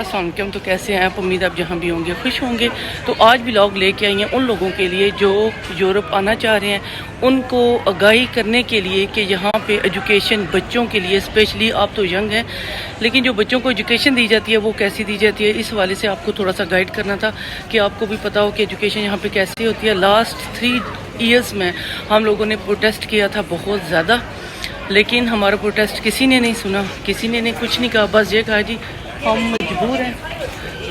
अस्सलाम वालेकुम। तो कैसे हैं आप? उम्मीद आप जहाँ भी होंगे खुश होंगे। तो आज व्लॉग लेके आई हैं उन लोगों के लिए जो यूरोप आना चाह रहे हैं, उनको आगाही करने के लिए कि यहाँ पे एजुकेशन बच्चों के लिए, स्पेशली आप तो यंग हैं, लेकिन जो बच्चों को एजुकेशन दी जाती है वो कैसी दी जाती है, इस वाले से आपको थोड़ा सा गाइड करना था कि आपको भी पता हो कि एजुकेशन यहाँ पे कैसी होती है। लास्ट 3 ईयर्स में हम लोगों ने प्रोटेस्ट किया था बहुत ज़्यादा, लेकिन हमारा प्रोटेस्ट किसी ने नहीं सुना, किसी ने कुछ नहीं कहा, बस ये कहा जी हम मजबूर हैं।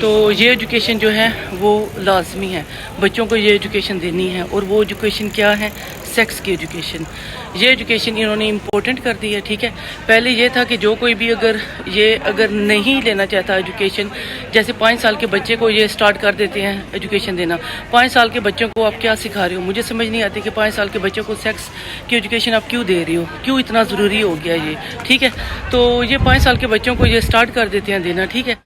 तो ये एजुकेशन जो है वो लाजमी है, बच्चों को ये एजुकेशन देनी है। और वो एजुकेशन क्या है? सेक्स की एजुकेशन। ये एजुकेशन इन्होंने इम्पोर्टेंट कर दी है, ठीक है। पहले ये था कि जो कोई भी अगर नहीं लेना चाहता एजुकेशन, जैसे 5 साल के बच्चे को ये स्टार्ट कर देते हैं एजुकेशन देना। 5 साल के बच्चों को आप क्या सिखा रहे हो? मुझे समझ नहीं आती कि 5 साल के बच्चों को सेक्स की एजुकेशन आप क्यों दे रही हो, क्यों इतना ज़रूरी हो गया ये, ठीक है। तो ये 5 साल के बच्चों को ये स्टार्ट कर देते हैं देना, ठीक है।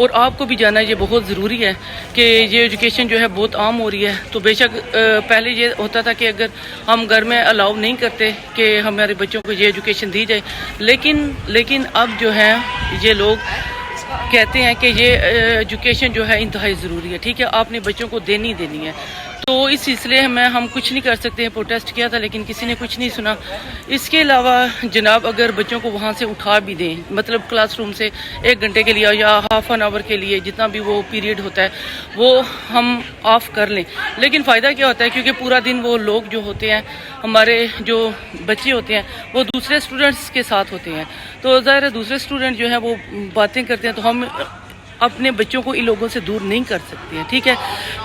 और आपको भी जानना ये बहुत ज़रूरी है कि ये एजुकेशन जो है बहुत आम हो रही है। तो बेशक पहले ये होता था कि अगर हम घर में अलाउ नहीं करते कि हमारे बच्चों को ये एजुकेशन दी जाए, लेकिन अब जो है ये लोग कहते हैं कि ये एजुकेशन जो है इंतहाई ज़रूरी है, ठीक है, आपने बच्चों को देनी है। तो इस सिलसिले में हम कुछ नहीं कर सकते हैं। प्रोटेस्ट किया था लेकिन किसी ने कुछ नहीं सुना। इसके अलावा जनाब अगर बच्चों को वहाँ से उठा भी दें, मतलब क्लासरूम से 1 घंटे के लिए या हाफ एन आवर के लिए, जितना भी वो पीरियड होता है वो हम ऑफ कर लें, लेकिन फ़ायदा क्या होता है? क्योंकि पूरा दिन वो लोग जो होते हैं, हमारे जो बच्चे होते हैं, वो दूसरे स्टूडेंट्स के साथ होते हैं। तो ज़ाहिर है दूसरे स्टूडेंट जो है वो बातें करते हैं, तो हम अपने बच्चों को इन लोगों से दूर नहीं कर सकते हैं, ठीक है।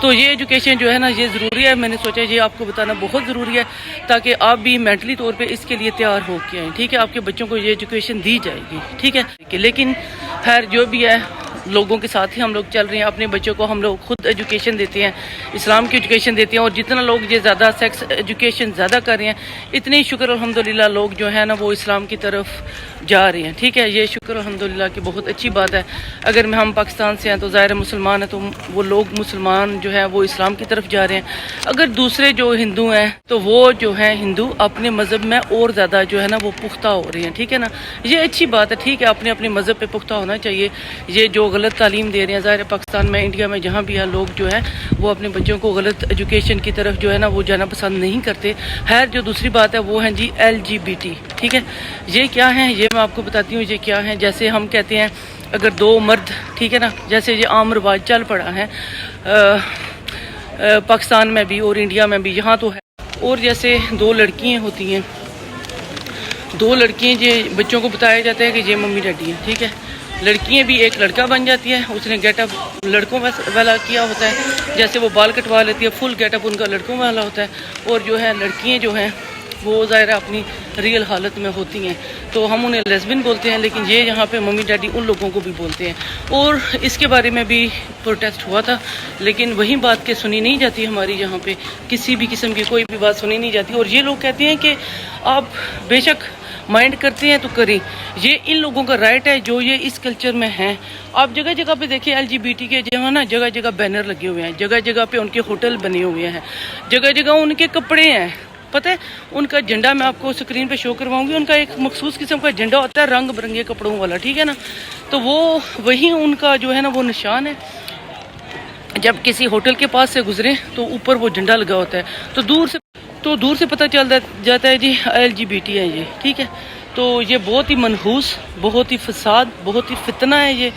तो ये एजुकेशन जो है ना ये ज़रूरी है। मैंने सोचा ये आपको बताना बहुत ज़रूरी है ताकि आप भी मेंटली तौर पे इसके लिए तैयार हो के आएँ, ठीक है। आपके बच्चों को ये एजुकेशन दी जाएगी, ठीक है। लेकिन खैर जो भी है, लोगों के साथ ही हम लोग चल रहे हैं। अपने बच्चों को हम लोग खुद एजुकेशन देते हैं, इस्लाम की एजुकेशन देते हैं। और जितना लोग ये ज़्यादा सेक्स एजुकेशन ज़्यादा कर रहे हैं, इतनी शुक्र अल्हम्दुलिल्लाह लोग जो है ना वो इस्लाम की तरफ जा रहे हैं, ठीक है। ये शुक्र अल्हम्दुलिल्लाह की बहुत अच्छी बात है। अगर हम पाकिस्तान से हैं तो ज़ाहिर मुसलमान है, तो वो लोग मुसलमान जो है वो इस्लाम की तरफ जा रहे हैं। अगर दूसरे जो हिंदू हैं तो वो जो है हिंदू अपने मज़हब में और ज़्यादा जो है ना वो पुख्ता हो रहे हैं, ठीक है ना। ये अच्छी बात है, ठीक है, अपने अपने मज़हब पे पुख्ता होना चाहिए। ये जो गलत तालीम दे रहे हैं, ज़ाहिर पाकिस्तान में, इंडिया में, जहाँ भी है, लोग जो है वो अपने बच्चों को गलत एजुकेशन की तरफ जो है ना वो जाना पसंद नहीं करते। खैर जो दूसरी बात है वो है जी LGBT, ठीक है। ये क्या है ये मैं आपको बताती हूँ ये क्या है। जैसे हम कहते हैं अगर 2 मर्द, ठीक है ना, जैसे ये आम रिवाज चल पड़ा है पाकिस्तान में भी और इंडिया में भी, यहाँ तो है। और जैसे 2 लड़कियाँ होती हैं, 2 लड़कियाँ ये बच्चों को बताया जाता है कि ये मम्मी डैडी हैं, ठीक है। लड़कियाँ भी एक लड़का बन जाती है, उसने गेटअप लड़कों वाला किया होता है, जैसे वो बाल कटवा लेती है, फुल गेटअप उनका लड़कों वाला होता है। और जो है लड़कियाँ जो हैं वो ज़ाहिर अपनी रियल हालत में होती हैं, तो हम उन्हें लेस्बियन बोलते हैं, लेकिन ये यहाँ पे मम्मी डैडी उन लोगों को भी बोलते हैं। और इसके बारे में भी प्रोटेस्ट हुआ था, लेकिन वही बात के सुनी नहीं जाती हमारी यहाँ पे, किसी भी किस्म की कोई भी बात सुनी नहीं जाती। और ये लोग कहते हैं कि आप बेशक माइंड करते हैं तो करें, ये इन लोगों का राइट है जो ये इस कल्चर में हैं। आप जगह जगह पे देखिए LGBT के जो है ना, जगह जगह बैनर लगे हुए हैं, जगह जगह पे उनके होटल बने हुए हैं, जगह जगह उनके कपड़े हैं। पता है उनका झंडा मैं आपको स्क्रीन पे शो करवाऊंगी, उनका एक मखसूस किस्म का झंडा होता है रंग बिरंगे कपड़ों वाला, ठीक है ना। तो वो वही उनका जो है ना वो निशान है। जब किसी होटल के पास से गुजरे तो ऊपर वो झंडा लगा होता है, तो दूर से पता चल जाता है जी LGBT है ये, ठीक है। तो ये बहुत ही मनहूस, बहुत ही फसाद, बहुत ही फितना है ये,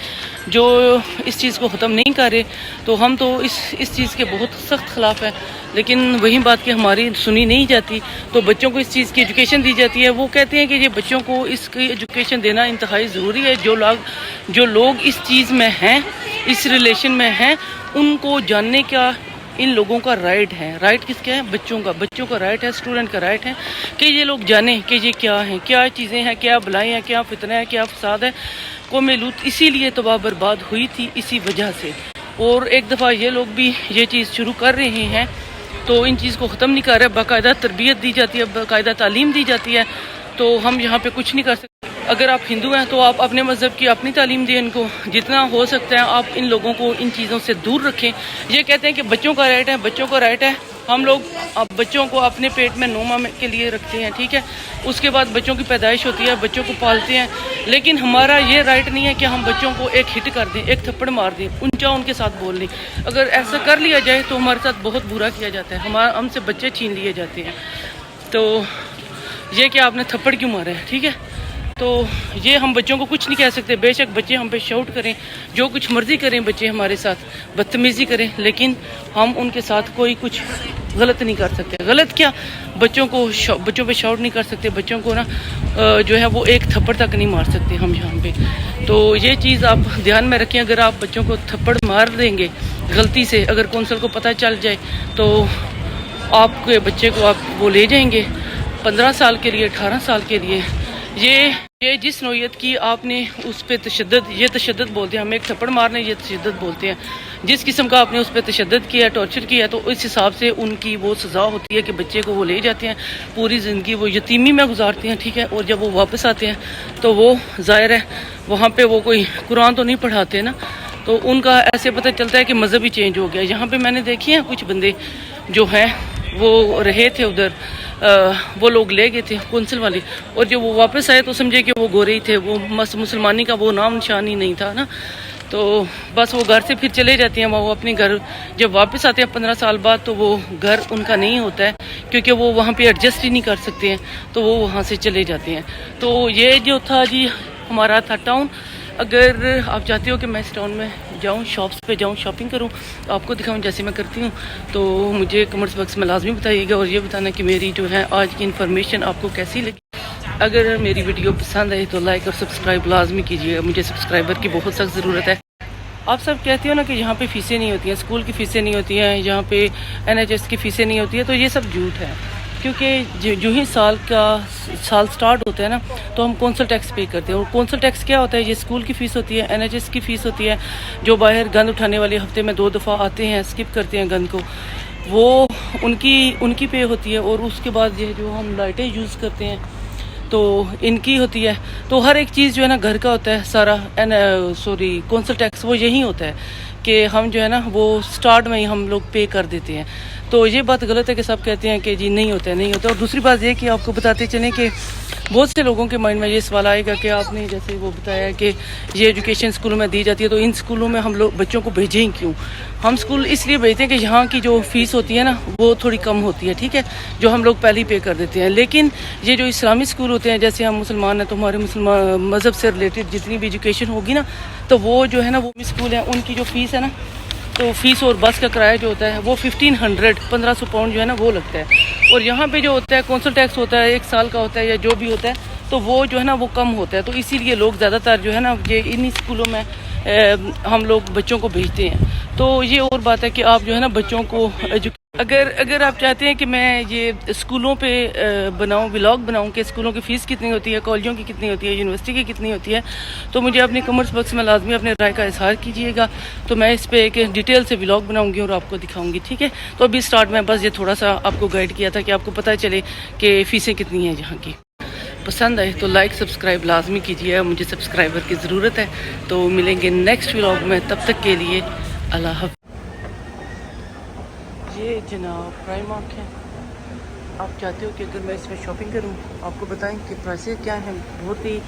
जो इस चीज़ को ख़त्म नहीं कर रहे। तो हम तो इस चीज़ के बहुत सख्त ख़िलाफ़ है, लेकिन वही बात कि हमारी सुनी नहीं जाती। तो बच्चों को इस चीज़ की एजुकेशन दी जाती है। वो कहते हैं कि ये बच्चों को इसकी एजुकेशन देना इंतहाई ज़रूरी है। जो लोग इस चीज़ में हैं, इस रिलेशन में हैं, उनको जानने का इन लोगों का राइट है। राइट किसका है? बच्चों का राइट है, स्टूडेंट का राइट है कि ये लोग जानें कि ये क्या है, क्या चीज़ें हैं, क्या भलाई हैं, क्या फितना है, क्या फसाद है। कौम लूत इसीलिए तबाह बर्बाद हुई थी, इसी वजह से। और एक दफ़ा ये लोग भी ये चीज़ शुरू कर रहे हैं, तो इन चीज़ को ख़त्म नहीं कर रहे। बाकायदा तरबियत दी जाती है, बाकायदा तालीम दी जाती है, तो हम यहाँ पे कुछ नहीं कर सकते। अगर आप हिंदू हैं तो आप अपने मज़हब की अपनी तालीम दें इनको, जितना हो सकता है आप इन लोगों को इन चीज़ों से दूर रखें। ये कहते हैं कि बच्चों का राइट है, बच्चों का राइट है, ہم لوگ اب بچوں کو اپنے پیٹ میں 9 ماہ کے لیے رکھتے ہیں، ٹھیک ہے، اس کے بعد بچوں کی پیدائش ہوتی ہے، بچوں کو پالتے ہیں، لیکن ہمارا یہ رائٹ نہیں ہے کہ ہم بچوں کو ایک ہٹ کر دیں، ایک تھپڑ مار دیں، اونچا ان کے ساتھ بول دیں۔ اگر ایسا کر لیا جائے تو ہمارے ساتھ بہت برا کیا جاتا ہے، ہم سے بچے چھین لیے جاتے ہیں۔ تو یہ کہ آپ نے تھپڑ کیوں مارا ہے، ٹھیک ہے، تو یہ ہم بچوں کو کچھ نہیں کہہ سکتے۔ بے شک بچے ہم پہ شاؤٹ کریں، جو کچھ مرضی کریں، بچے ہمارے ساتھ بدتمیزی کریں، لیکن ہم ان کے ساتھ کوئی کچھ غلط نہیں کر سکتے۔ غلط کیا، بچوں پہ شاؤٹ نہیں کر سکتے، بچوں کو نا جو ہے وہ ایک تھپڑ تک نہیں مار سکتے ہم یہاں پہ۔ تو یہ چیز آپ دھیان میں رکھیں، اگر آپ بچوں کو تھپڑ مار دیں گے غلطی سے، اگر کونسل کو پتہ چل جائے تو آپ کے بچے کو آپ وہ لے جائیں گے 15 سال کے لیے، 18 سال کے لیے۔ یہ جس نوعیت کی آپ نے اس پہ تشدد، یہ تشدد بولتے ہیں، ہم ایک تھپڑ مارنے یہ تشدد بولتے ہیں۔ جس قسم کا آپ نے اس پہ تشدد کیا، ٹارچر کیا، تو اس حساب سے ان کی وہ سزا ہوتی ہے کہ بچے کو وہ لے جاتے ہیں، پوری زندگی وہ یتیمی میں گزارتے ہیں، ٹھیک ہے، اور جب وہ واپس آتے ہیں تو وہ ظاہر ہے وہاں پہ وہ کوئی قرآن تو نہیں پڑھاتے نا، تو ان کا ایسے پتہ چلتا ہے کہ مذہب ہی چینج ہو گیا۔ یہاں پہ میں نے دیکھی ہیں کچھ بندے جو ہیں وہ رہے تھے ادھر، وہ لوگ لے گئے تھے کونسل والے، اور جب وہ واپس آئے تو سمجھے کہ وہ گورے ہی تھے، وہ مسلمانی کا وہ نام نشان ہی نہیں تھا نا، تو بس وہ گھر سے پھر چلے جاتے ہیں، وہ اپنے گھر جب واپس آتے ہیں 15 سال بعد تو وہ گھر ان کا نہیں ہوتا ہے، کیونکہ وہ وہاں پہ ایڈجسٹ ہی نہیں کر سکتے ہیں، تو وہ وہاں سے چلے جاتے ہیں۔ تو یہ جو تھا جی ہمارا تھا ٹاؤن۔ اگر آپ چاہتے ہو کہ میں اس ٹاؤن میں جاؤں، شاپس پہ جاؤں، شاپنگ کروں، آپ کو دکھاؤں جیسے میں کرتی ہوں، تو مجھے کمنٹس باکس میں لازمی بتائیے گا، اور یہ بتانا کہ میری جو ہے آج کی انفارمیشن آپ کو کیسی لگی۔ اگر میری ویڈیو پسند آئی تو لائک اور سبسکرائب لازمی کیجیے گا، مجھے سبسکرائبر کی بہت سخت ضرورت ہے۔ آپ سب کہتے ہو نا کہ یہاں پہ فیسیں نہیں ہوتی ہیں، اسکول کی فیسیں نہیں ہوتی ہیں، یہاں پہ NHS کی فیسیں نہیں ہوتی ہیں، تو یہ سب جھوٹ ہے، کیونکہ جو ہی سال سٹارٹ ہوتا ہے نا تو ہم کونسل ٹیکس پے کرتے ہیں، اور کونسل ٹیکس کیا ہوتا ہے؟ یہ اسکول کی فیس ہوتی ہے، NHS کی فیس ہوتی ہے، جو باہر گند اٹھانے والے ہفتے میں 2 دفعہ آتے ہیں، اسکپ کرتے ہیں گند کو، وہ ان کی پے ہوتی ہے، اور اس کے بعد یہ جو ہم لائٹیں یوز کرتے ہیں تو ان کی ہوتی ہے۔ تو ہر ایک چیز جو ہے نا گھر کا ہوتا ہے سارا، کونسل ٹیکس وہ یہی ہوتا ہے کہ ہم جو ہے نا وہ سٹارٹ میں ہی ہم لوگ پے کر دیتے ہیں۔ تو یہ بات غلط ہے کہ سب کہتے ہیں کہ جی نہیں ہوتا ہے، نہیں ہوتا ہے۔ اور دوسری بات یہ کہ آپ کو بتاتے چلیں کہ بہت سے لوگوں کے مائنڈ میں یہ سوال آئے گا کہ آپ نے جیسے وہ بتایا کہ یہ ایجوکیشن اسکولوں میں دی جاتی ہے، تو ان اسکولوں میں ہم لوگ بچوں کو بھیجیں کیوں؟ ہم اسکول اس لیے بھیجتے ہیں کہ یہاں کی جو فیس ہوتی ہے نا وہ تھوڑی کم ہوتی ہے، ٹھیک ہے، جو ہم لوگ پہلے ہی پے کر دیتے ہیں۔ لیکن یہ جو اسلامی اسکول ہوتے ہیں، جیسے ہم مسلمان ہیں تو ہمارے مسلمان مذہب سے ریلیٹڈ جتنی بھی ایجوکیشن ہوگی نا، تو وہ جو ہے نا وہ اسکول ہیں، ان کی جو فیس ہے نا، تو فیس اور بس کا کرایہ جو ہوتا ہے وہ 1500 پاؤنڈ جو ہے نا وہ لگتا ہے، اور یہاں پہ جو ہوتا ہے کونسل ٹیکس ہوتا ہے 1 سال کا ہوتا ہے یا جو بھی ہوتا ہے، تو وہ جو ہے نا وہ کم ہوتا ہے۔ تو اسی لیے لوگ زیادہ تر جو ہے نا یہ انہی اسکولوں میں ہم لوگ بچوں کو بھیجتے ہیں۔ تو یہ اور بات ہے کہ آپ جو ہے نا بچوں کو اگر آپ چاہتے ہیں کہ میں یہ اسکولوں پہ بناؤں، ولاگ بناؤں کہ اسکولوں کی فیس کتنی ہوتی ہے، کالجوں کی کتنی ہوتی ہے، یونیورسٹی کی کتنی ہوتی ہے، تو مجھے اپنے کمنٹس باکس میں لازمی اپنے رائے کا اظہار کیجیے گا، تو میں اس پہ ایک ڈیٹیل سے ولاگ بناؤں گی اور آپ کو دکھاؤں گی، ٹھیک ہے۔ تو ابھی سٹارٹ میں بس یہ تھوڑا سا آپ کو گائیڈ کیا تھا کہ آپ کو پتہ چلے کہ فیسیں کتنی ہیں یہاں کی۔ پسند آئے تو لائک سبسکرائب لازمی کیجیے، مجھے سبسکرائبر کی ضرورت ہے۔ تو ملیں گے نیکسٹ ولاگ میں، تب تک کے لیے اللہ حافظ۔ یہ جناب پرائم مارک ہے، آپ چاہتے ہو کہ اگر میں اس میں شاپنگ کروں، آپ کو بتائیں کہ پرائسیں کیا ہیں، بہت ہی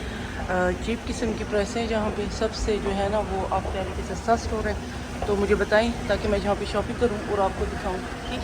چیپ قسم کی پرائسیں جہاں پہ سب سے جو ہے نا وہ آپ کہہ رہے کہ سستا اسٹور ہے، تو مجھے بتائیں تاکہ میں جہاں پہ شاپنگ کروں اور آپ کو دکھاؤں، ٹھیک ہے۔